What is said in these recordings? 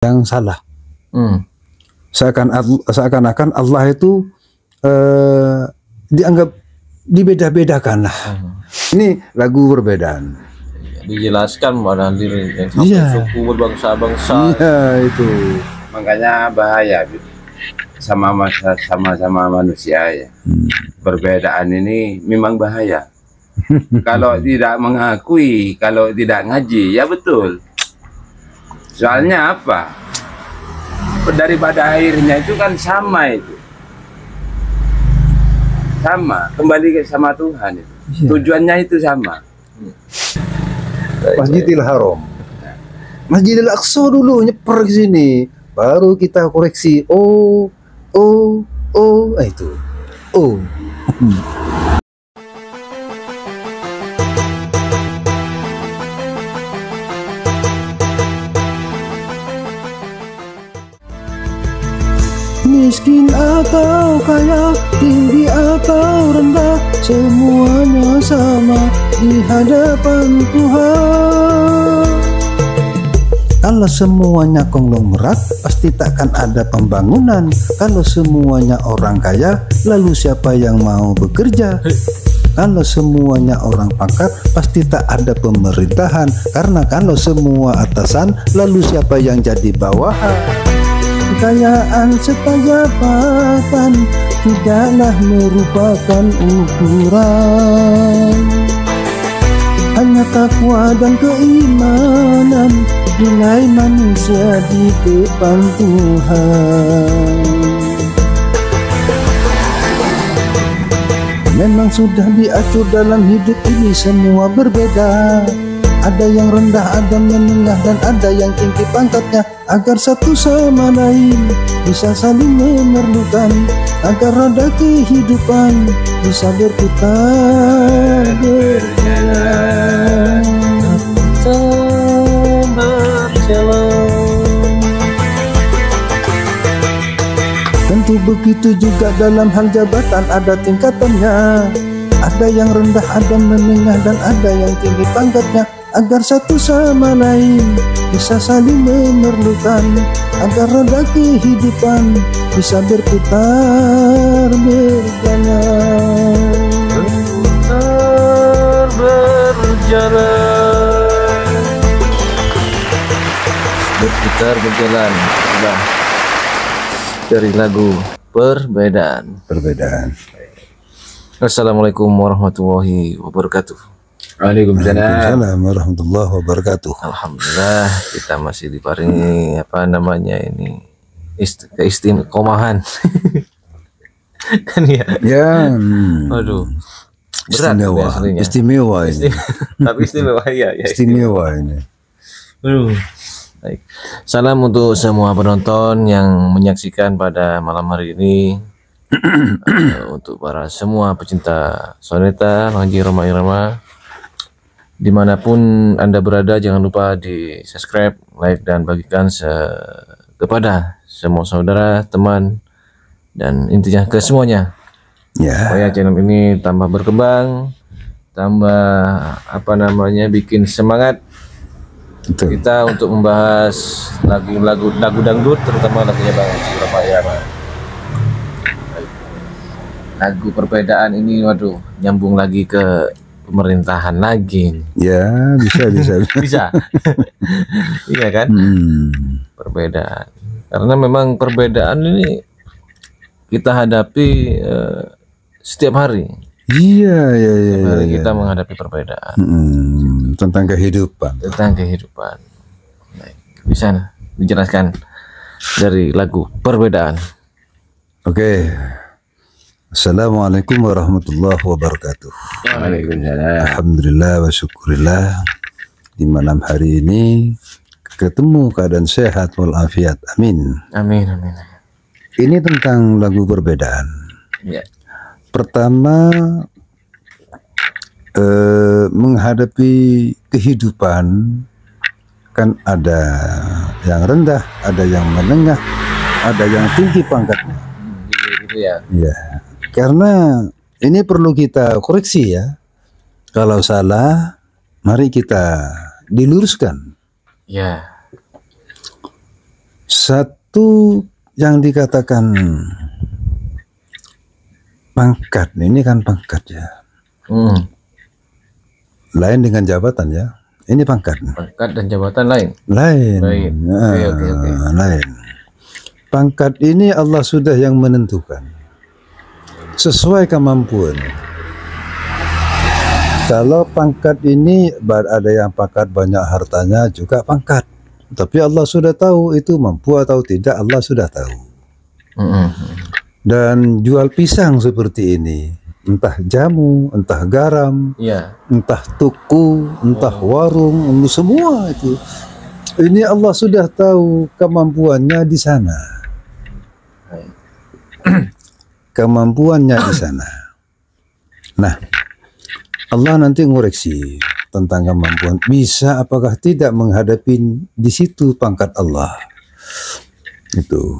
yang salah. Hmm. Seakan-akan Allah itu dianggap dibeda-bedakan lah. Ini lagu perbedaan. Dijelaskan pada diri yang satu Iya. suku berbangsa-bangsa. Iya itu. Makanya bahaya sama-sama manusia ya. Perbedaan ini memang bahaya. Kalau tidak mengakui, kalau tidak ngaji, ya betul. Soalnya apa? Daripada airnya itu kan sama itu. Sama, kembali sama Tuhan itu. Iya. Tujuannya itu sama. Masjidil Haram, Masjidil Aqsa dulu nyeper ke sini, baru kita koreksi. Itu. Miskin atau kaya, tinggi atau rendah, semuanya sama di hadapan Tuhan. Kalau semuanya konglomerat, pasti takkan ada pembangunan. Kalau semuanya orang kaya, lalu siapa yang mau bekerja? Kalau semuanya orang pangkat, pasti tak ada pemerintahan. Karena kalau semua atasan, lalu siapa yang jadi bawahan? Kekayaan serta jabatan tidaklah merupakan ukuran. Hanya takwa dan keimanan nilai manusia di depan Tuhan. Memang sudah diatur dalam hidup ini semua berbeda. Ada yang rendah, ada menengah, dan ada yang tinggi pangkatnya. Agar satu sama lain bisa saling memerlukan, agar roda kehidupan bisa berputar berjalan. Tentu begitu juga dalam hal jabatan, ada tingkatannya. Ada yang rendah, ada menengah, dan ada yang tinggi pangkatnya. Agar satu sama lain bisa saling memerlukan, agar roda kehidupan bisa berputar berjalan. Berputar berjalan. Sudah dari lagu Perbedaan. Assalamualaikum warahmatullahi wabarakatuh. Waalaikumsalam warahmatullahi wabarakatuh. Alhamdulillah kita masih diparingi keistimewahan. Kan ya. Ya. Waduh. Berat Istimewa ini. Tapi istimewa ya. Istimewa ini. Aduh. Baik. Salam untuk semua penonton yang menyaksikan pada malam hari ini. Untuk para semua pecinta soneta, lagu Roma Irama, dimanapun Anda berada, jangan lupa di subscribe, like, dan bagikan kepada semua saudara, teman, dan intinya ke semuanya. Supaya channel ini tambah berkembang, tambah bikin semangat. Betul. Kita untuk membahas lagu dangdut, terutama lagunya Bang Roma Irama. Lagu Perbedaan ini, waduh, nyambung lagi ke pemerintahan lagi. Ya, bisa. Bisa. Iya kan? Perbedaan. Karena memang perbedaan ini kita hadapi setiap hari. Iya. Kita menghadapi perbedaan. Tentang kehidupan. Baik. Bisa dijelaskan dari lagu Perbedaan. Oke. Assalamualaikum warahmatullahi wabarakatuh. Waalaikumsalam. Alhamdulillah wa syukurillah, di malam hari ini ketemu keadaan sehat walafiat. Amin. Amin. Ini tentang lagu Perbedaan. Ya. Pertama, menghadapi kehidupan kan ada yang rendah, ada yang menengah, ada yang tinggi pangkatnya. Gitu ya. Ya. Karena ini perlu kita koreksi ya. Kalau salah, mari kita diluruskan. Ya. Satu yang dikatakan pangkat, ini kan pangkat ya. Lain dengan jabatan ya. Ini pangkat. Pangkat dan jabatan lain. Lain. Oke. Lain. Pangkat ini Allah sudah yang menentukan. Sesuai kemampuan. Kalau pangkat ini ada yang pangkat banyak hartanya juga pangkat. Tapi Allah sudah tahu itu mampu atau tidak, Allah sudah tahu. Dan jual pisang seperti ini, entah jamu, entah garam, entah tuku, entah warung, semua itu. Ini Allah sudah tahu kemampuannya di sana. Kemampuannya di sana. Nah, Allah nanti ngoreksi tentang kemampuan. Bisa apakah tidak menghadapi di situ pangkat Allah. Itu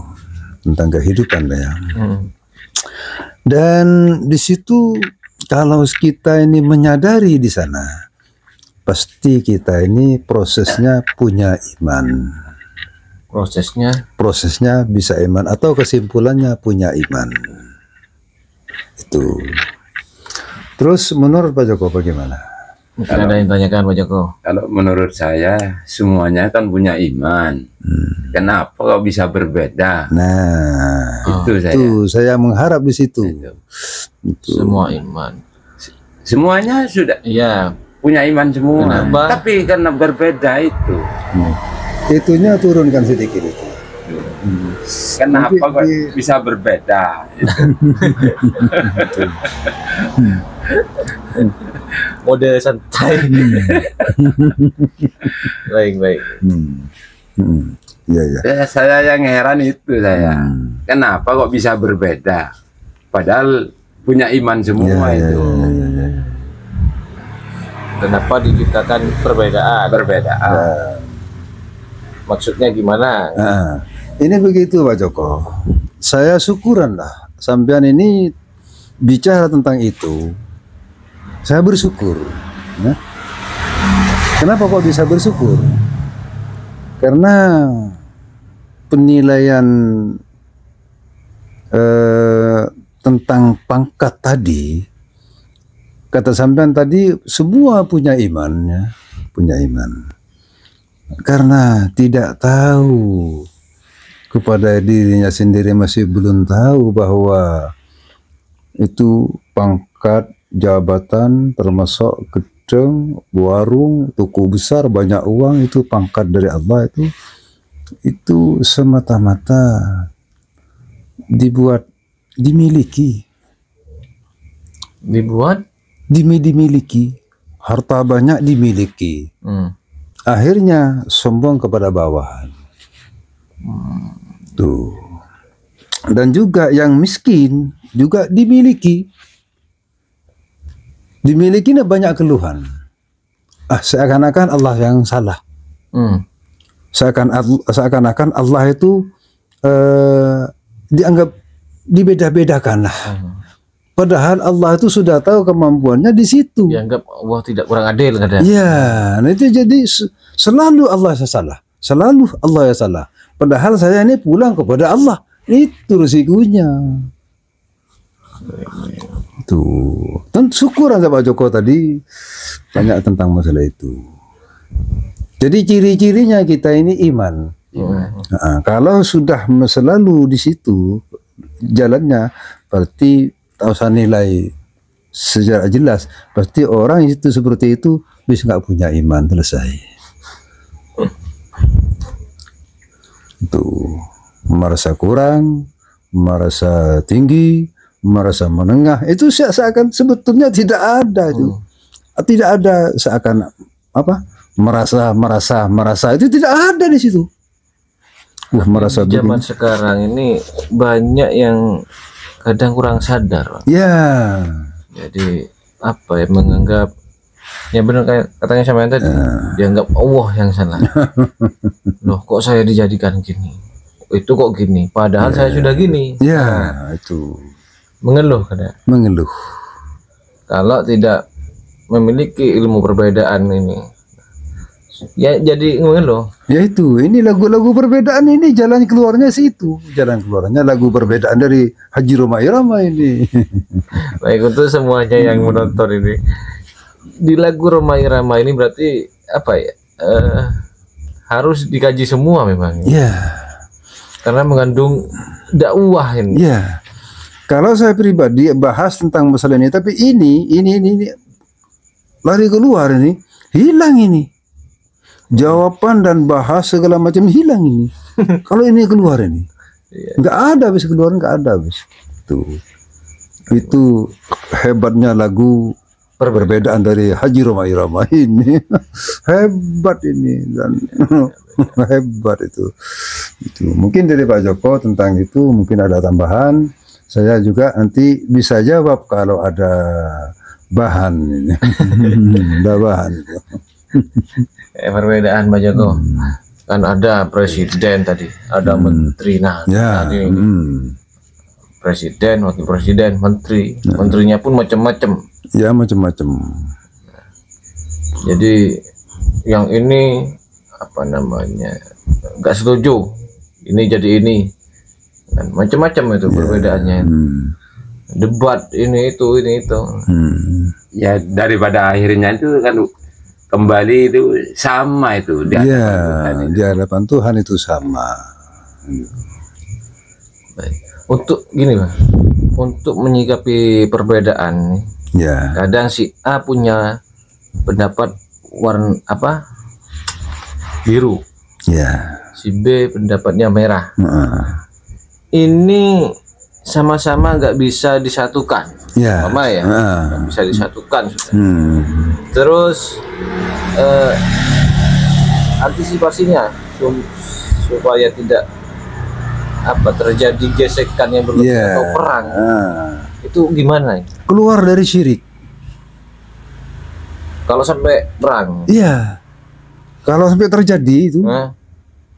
tentang kehidupan ya. Dan di situ kalau kita ini menyadari di sana, pasti kita ini prosesnya punya iman. Prosesnya bisa iman atau kesimpulannya punya iman. Itu. Terus menurut Pak Joko bagaimana? Mungkin ada yang tanyakan Pak Joko. Kalau menurut saya semuanya kan punya iman. Kenapa kok bisa berbeda? Nah, itu saya mengharap di situ. Itu. Semua iman. Semuanya sudah. Iya. Punya iman semua. Kenapa? Tapi karena berbeda itu. Itunya turunkan sedikit itu. Kenapa kok bisa berbeda? Mode santai. Baik. Ya. Saya yang heran itu saya. Kenapa kok bisa berbeda? Padahal punya iman semua itu. Kenapa diciptakan perbedaan? Maksudnya gimana? Ini begitu Pak Joko. Saya syukuran lah. Sampean ini bicara tentang itu. Saya bersyukur. Ya. Kenapa kok bisa bersyukur? Karena penilaian tentang pangkat tadi, kata sampean tadi semua punya iman ya, punya iman. Karena tidak tahu kepada dirinya sendiri, masih belum tahu bahwa itu pangkat, jabatan, termasuk gedung, warung, toko besar, banyak uang, itu pangkat dari Allah, itu semata-mata dimiliki, dimiliki, harta banyak dimiliki. Akhirnya sombong kepada bawahan. Tuh. Dan juga yang miskin juga dimiliki. Dimilikinya banyak keluhan. Seakan-akan Allah yang salah. Seakan-akan Allah itu dianggap dibeda-bedakan lah. Padahal Allah itu sudah tahu kemampuannya di situ. Dianggap Allah tidak kurang adil kadang. Ya, nah itu jadi selalu Allah yang salah. Selalu Allah yang salah. Padahal saya ini pulang kepada Allah. Itu risikonya. Tuh. Dan syukur aja Pak Joko tadi banyak tentang masalah itu. Jadi ciri-cirinya kita ini iman. Nah, kalau sudah selalu di situ jalannya, berarti tak usah nilai secara jelas. Pasti orang itu seperti itu bisa nggak punya iman, selesai. Itu merasa kurang, merasa tinggi, merasa menengah, itu seakan sebetulnya tidak ada itu. Tidak ada seakan apa? Merasa itu tidak ada di situ. Merasa zaman sekarang ini banyak yang kadang kurang sadar, Pak. Ya. Jadi apa ya, menganggap ya benar kayak katanya sama yang tadi, dianggap Allah yang salah. Loh kok saya dijadikan gini, itu kok gini, padahal saya sudah gini. Ya, itu mengeluh kadang. Mengeluh. Kalau tidak memiliki ilmu perbedaan ini, Ya jadi ngomongin loh. Ya itu, ini lagu-lagu perbedaan ini jalan keluarnya situ. Jalan keluarnya lagu perbedaan dari Haji Roma Irama ini. Baik, untuk semuanya yang menonton ini, di lagu Roma Irama ini berarti apa ya? Harus dikaji semua memang. Ya. Karena mengandung dakwah ini. Ya. Kalau saya pribadi bahas tentang masalah ini, tapi ini lari keluar ini, hilang ini. Jawaban dan bahas segala macam hilang ini. Kalau ini keluar ini, nggak ada habis keluar, nggak ada habis. Itu hebatnya lagu perbedaan dari Haji Roma Irama ini. Hebat ini dan hebat itu. Mungkin dari Pak Joko tentang itu mungkin ada tambahan. Saya juga nanti bisa jawab kalau ada bahan ini. Ada bahan itu. Perbedaan Pak Joko. Kan ada presiden tadi, ada menteri. Nah, tadi presiden, wakil presiden, menteri. Menterinya pun macam-macam. Ya, macam-macam. Jadi yang ini apa namanya? Enggak setuju. Ini jadi ini. Dan macam-macam itu perbedaannya. Debat ini itu. Ya daripada akhirnya itu kan kembali itu sama itu di hadapan Tuhan itu sama. Baik. Untuk gini Pak, untuk menyikapi perbedaan nih, kadang si A punya pendapat warna apa biru, si B pendapatnya merah. Ini sama-sama nggak bisa disatukan, sama ya, nggak bisa disatukan. Terus antisipasinya supaya tidak terjadi gesekan yang berlebihan atau perang, itu gimana? Keluar dari syirik. Kalau sampai perang, kalau sampai terjadi itu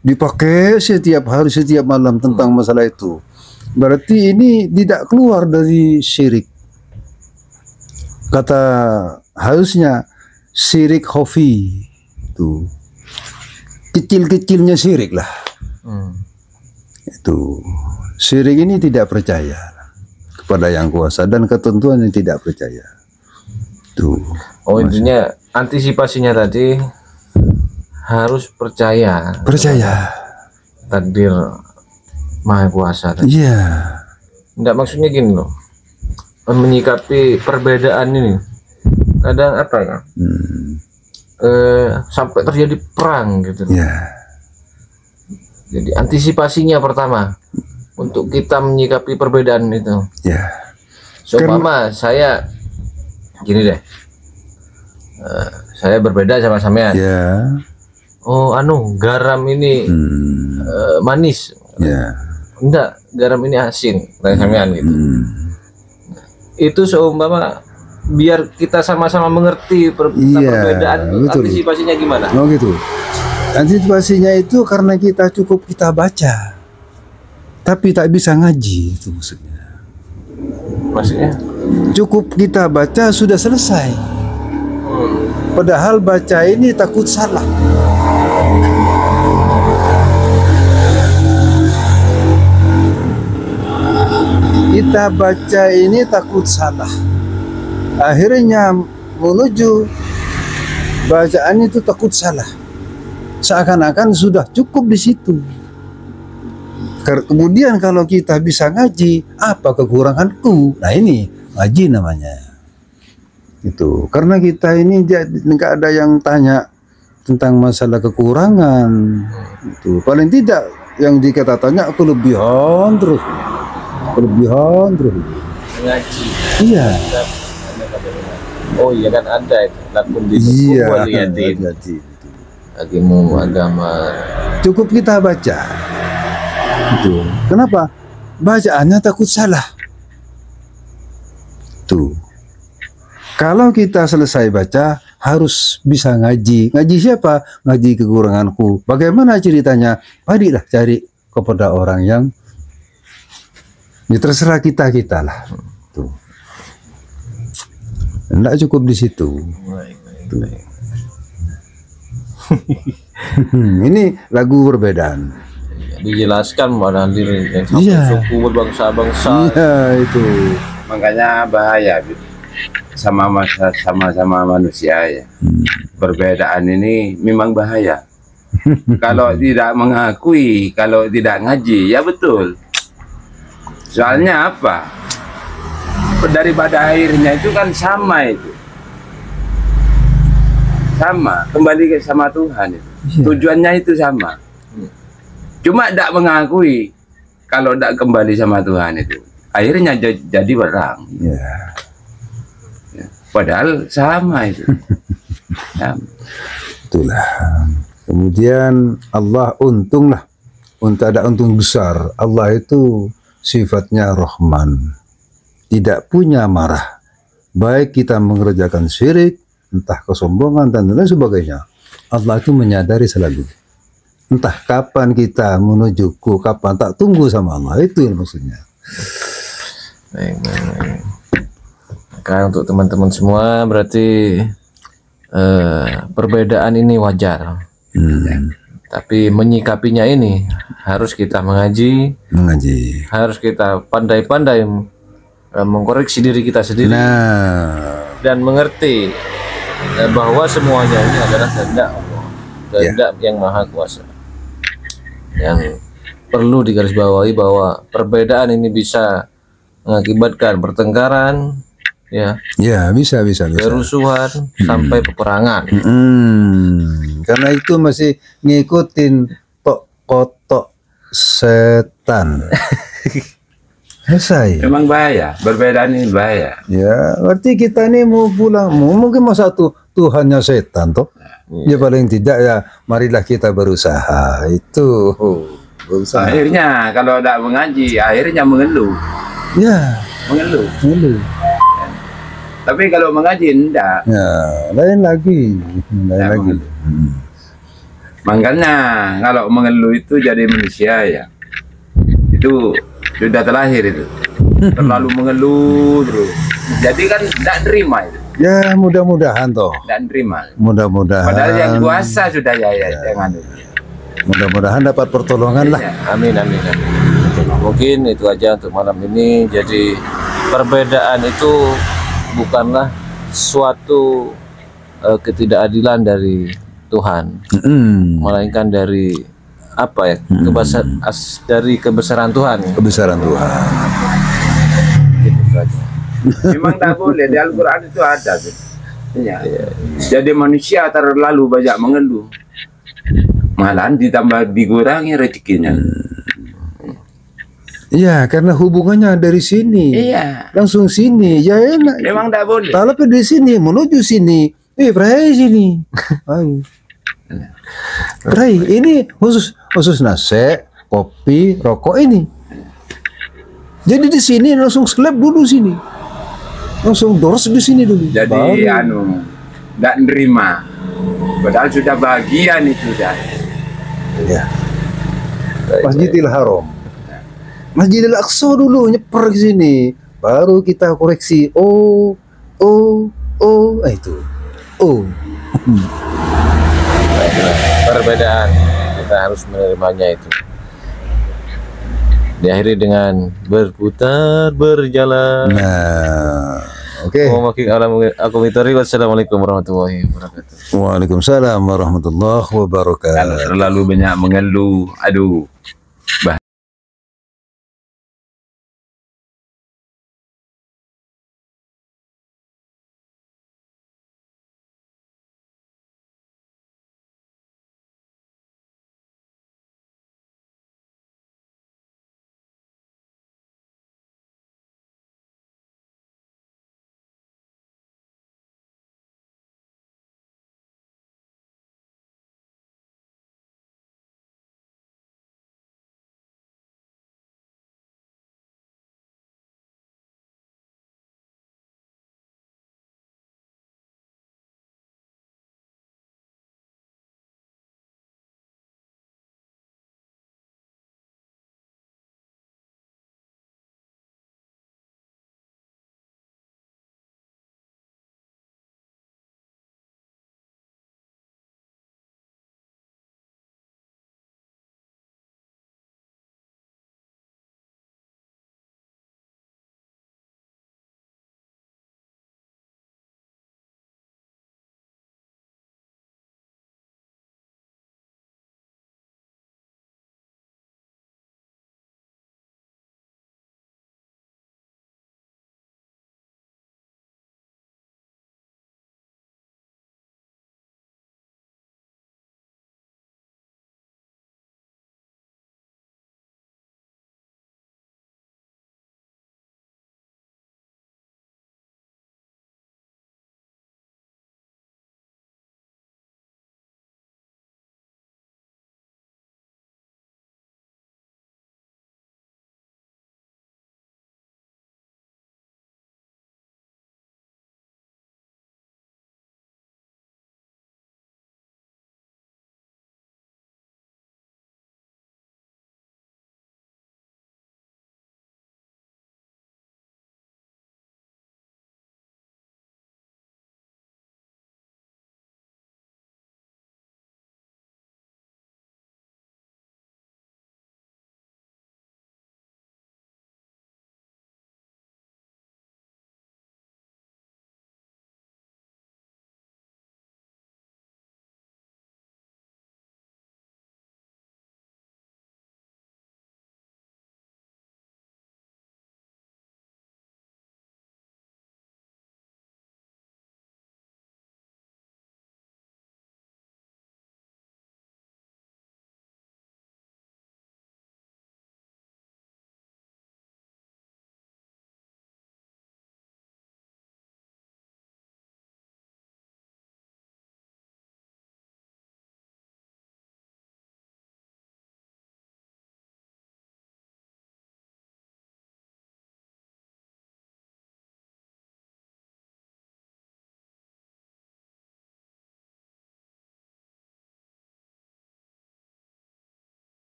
dipakai setiap hari, setiap malam tentang masalah itu, berarti ini tidak keluar dari syirik. Kata harusnya syirik khafi itu kecil-kecilnya syirik lah. Itu syirik ini tidak percaya kepada yang kuasa dan ketentuan yang tidak percaya. Intinya antisipasinya tadi harus percaya takdir Maha Kuasa tadi. Enggak, maksudnya gini loh, menyikapi perbedaan ini kadang apa ya, sampai terjadi perang gitu. Jadi antisipasinya pertama untuk kita menyikapi perbedaan itu. Seumpama saya gini deh, saya berbeda sama sampean. Garam ini manis. Enggak, garam ini asin, kayak sampean gitu. Itu seumpama biar kita sama-sama mengerti perbedaan, antisipasinya gimana? Gitu. Antisipasinya itu karena kita baca, tapi tak bisa ngaji, itu maksudnya. Maksudnya? Cukup kita baca sudah selesai. Padahal baca ini takut salah. Kita baca ini takut salah. Akhirnya menuju bacaan itu takut salah. Seakan-akan sudah cukup di situ. Kemudian kalau kita bisa ngaji, apa kekuranganku? Nah ini ngaji namanya. Itu karena kita ini nggak ada yang tanya tentang masalah kekurangan. Itu paling tidak yang kita tanya kelebihan terus. Ngaji. Iya. Oh iya kan ada itu. Lakun di agama. Cukup kita baca. Itu. Kenapa? Bacaannya takut salah. Tuh. Kalau kita selesai baca, harus bisa ngaji. Ngaji siapa? Ngaji kekuranganku. Bagaimana ceritanya? Marilah cari kepada orang yang terserah kita lah. Tuh. Tidak cukup di situ. Ini lagu perbedaan. Dijelaskan pada diri yang satu Iya. suku berbangsa-bangsa. Iya itu. Makanya bahaya gitu. Sama-sama manusia ya. Perbedaan ini memang bahaya. Kalau tidak mengakui, kalau tidak ngaji, ya betul. Soalnya apa? Daripada akhirnya itu kan sama itu. Sama, kembali sama Tuhan itu. Iya. Tujuannya itu sama. Cuma tidak mengakui kalau tidak kembali sama Tuhan itu. Akhirnya jadi perang. Ya. Padahal sama itu. Sama. Itulah. Kemudian Allah untunglah. Ada untung besar. Allah itu sifatnya Rahman. Tidak punya marah. Baik kita mengerjakan syirik, entah kesombongan dan lain sebagainya. Allah itu menyadari selalu. Entah kapan kita menujuku, kapan tak tunggu sama Allah. Itu yang maksudnya. Baik. Maka untuk teman-teman semua berarti perbedaan ini wajar. Tapi menyikapinya ini harus kita mengaji, harus kita pandai-pandai mengkoreksi diri kita sendiri dan mengerti bahwa semuanya ini adalah kehendak Allah, kehendak yang Maha Kuasa. Yang perlu digarisbawahi bahwa perbedaan ini bisa mengakibatkan pertengkaran, bisa kerusuhan sampai peperangan. Karena itu masih ngikutin kotok setan. Selesai. Memang bahaya, perbedaan ini bahaya. Ya, berarti kita ini mau pulang, mungkin mau satu Tuhannya setan toh. Ya paling tidak ya, marilah kita berusaha. Itu berusaha. Akhirnya kalau tidak mengaji, akhirnya mengeluh. Ya, Mengeluh. Tapi kalau mengaji enggak. Ya, lain lagi. Makanya kalau mengeluh itu jadi manusia ya. Itu sudah terlahir itu. Terlalu mengeluh terus. Jadi kan tidak terima itu. Ya, mudah-mudahan toh. Tidak terima. Mudah-mudahan. Padahal yang kuasa sudah jangan. Mudah-mudahan dapat pertolongan lah. Amin. Mungkin itu aja untuk malam ini. Jadi perbedaan itu bukanlah suatu ketidakadilan dari Tuhan, melainkan dari apa ya, dari kebesaran Tuhan. Kebesaran Tuhan. Gitu saja. Memang tak boleh, di Al-Quran itu ada tuh. Ya. Jadi manusia terlalu banyak mengeluh, malahan ditambah dikurangi rezekinya. Iya, karena hubungannya dari sini. Iya. Langsung sini, ya enak. Memang tak boleh. Kalau dari sini menuju sini, berai sini. Ayo. Berai, ini khusus nasi, kopi, rokok ini. Jadi di sini langsung slab dulu sini. Langsung doors di sini dulu. Jadi tidak nerima. Padahal sudah bagian itu sudah. Ya. Masjidil Haram. Masjidil Aqsa dulu nyeper ke sini, baru kita koreksi. Itu. Perbedaan kita harus menerimanya itu. Diakhiri dengan berputar berjalan. Nah, oke. Wassalamualaikum warahmatullahi wabarakatuh. Waalaikumsalam warahmatullahi wabarakatuh. Kalau terlalu banyak mengeluh, aduh.